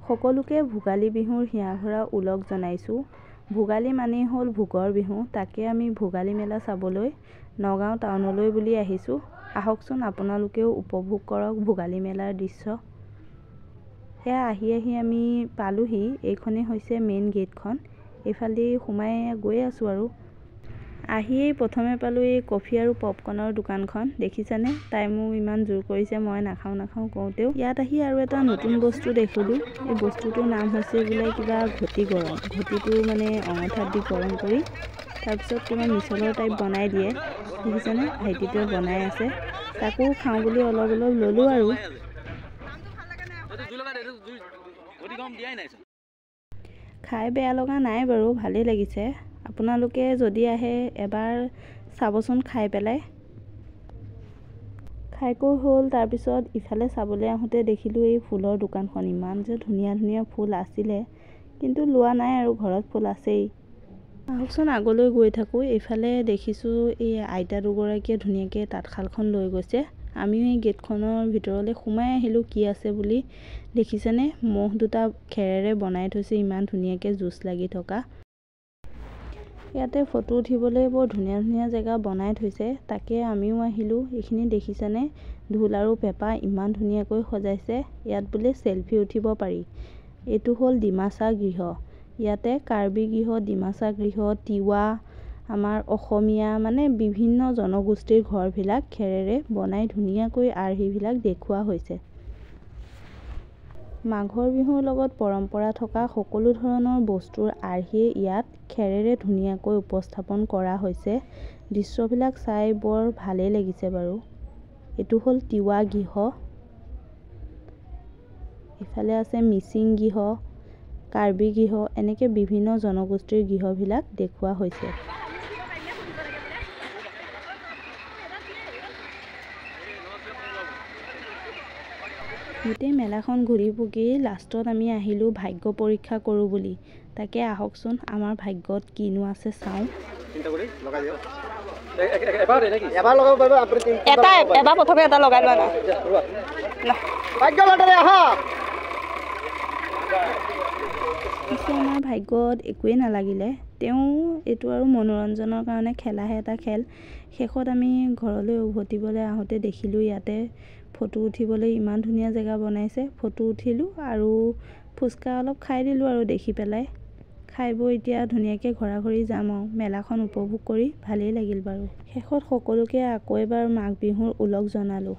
সকলোকে ভোগালী বিহুৰ হিয়াভৰা ওলগ জনাইছোঁ। ভোগালী মানেই হ'ল ভোগৰ বিহু। তাকে আমি ভোগালী মেলা চাবলৈ নগাঁও টাউনলৈ বুলি আহিছোঁ। আহকচোন আপোনালোকেও উপভোগ কৰক ভোগালী মেলাৰ দৃশ্য। সেয়া আহি আমি পালোহি। এইখনেই হৈছে মেইন গেটখন। এইফালেদি সোমাই গৈ আছোঁ আৰু আহিয়েই প্ৰথমে পালোঁ এই কফি আৰু পপকৰ্নৰ দোকানখন। দেখিছানে? তাই মোক ইমান জোৰ কৰিছে মই নাখাওঁ কওঁতেও। ইয়াত আহি আৰু এটা নতুন বস্তু দেখিলোঁ। এই বস্তুটোৰ নাম হৈছে বোলে কিবা ঘটি গৰম। ঘটিটো মানে অঙঠাত দি গৰম কৰি তাৰপিছত কিবা মিছলৰ টাইপ বনাই দিয়ে। দেখিছানে? ভাইটিটোৱে বনাই আছে। তাকো খাওঁ বুলি অলপ ল'লোঁ আৰু খাই বেয়া লগা নাই বাৰু, ভালেই লাগিছে। আপোনালোকে যদি আহে এবাৰ চাবচোন খাই পেলাই। খাইকৈ হ'ল তাৰপিছত ইফালে চাবলৈ আহোঁতে দেখিলোঁ এই ফুলৰ দোকানখন। ইমান যে ধুনীয়া ফুল আছিলে, কিন্তু লোৱা নাই আৰু ঘৰত ফুল আছেই। আহকচোন আগলৈ গৈ থাকোঁ। এইফালে দেখিছোঁ এই আইতা দুগৰাকীয়ে ধুনীয়াকৈ তাঁতশালখন লৈ গৈছে। আমিও এই গেটখনৰ ভিতৰলৈ সোমাই আহিলোঁ কি আছে বুলি। দেখিছেনে? মহ দুটা খেৰেৰে বনাই থৈছে ইমান ধুনীয়াকৈ জোচ লাগি থকা। ইয়াতে ফটো উঠিবলৈ বৰ ধুনীয়া জেগা বনাই থৈছে। তাকে আমিও আহিলোঁ। এইখিনি দেখিছেনে? ঢোল আৰু পেঁপা ইমান ধুনীয়াকৈ সজাইছে। ইয়াত বোলে চেলফি উঠিব পাৰি। এইটো হ'ল ডিমাচা গৃহ। ইয়াতে কাৰ্বি গৃহ, ডিমাচা গৃহ, তিৱা, আমাৰ অসমীয়া মানে বিভিন্ন জনগোষ্ঠীৰ ঘৰবিলাক খেৰেৰে বনাই ধুনীয়াকৈ আৰ্হিবিলাক দেখুওৱা হৈছে। মাঘৰ বিহুৰ লগত পৰম্পৰা থকা সকলো ধৰণৰ বস্তুৰ আৰ্হিয়ে ইয়াত খেৰেৰে ধুনীয়াকৈ উপস্থাপন কৰা হৈছে। দৃশ্যবিলাক চাই বৰ ভালেই লাগিছে বাৰু। এইটো হ'ল তিৱা গৃহ। ইফালে আছে মিচিং গৃহ, কাৰ্বি গৃহ, এনেকৈ বিভিন্ন জনগোষ্ঠীৰ গৃহবিলাক দেখুওৱা হৈছে। গোটেই মেলাখন ঘূৰি পকি লাষ্টত আমি আহিলোঁ ভাগ্য পৰীক্ষা কৰোঁ বুলি। তাকে আহকচোন আমাৰ ভাগ্যত কিনো আছে চাওঁ। এবাৰ প্ৰথমে এটা লগাই লোৱা না। পিছে আমাৰ ভাগ্যত একোৱেই নালাগিলে। তেওঁ এইটো আৰু মনোৰঞ্জনৰ কাৰণে খেলাহে এটা খেল। শেষত আমি ঘৰলৈ উভতিবলৈ আহোঁতে দেখিলোঁ ইয়াতে ফটো উঠিবলৈ ইমান ধুনীয়া জেগা বনাইছে। ফটো উঠিলোঁ আৰু ফুচকা অলপ খাই দিলোঁ আৰু দেখি পেলাই। খাই বৈ এতিয়া ধুনীয়াকৈ ঘৰা-ঘৰি যাম আৰু মেলাখন উপভোগ কৰি ভালেই লাগিল বাৰু। শেষত সকলোকে আকৌ এবাৰ মাঘ বিহুৰ ওলগ জনালোঁ।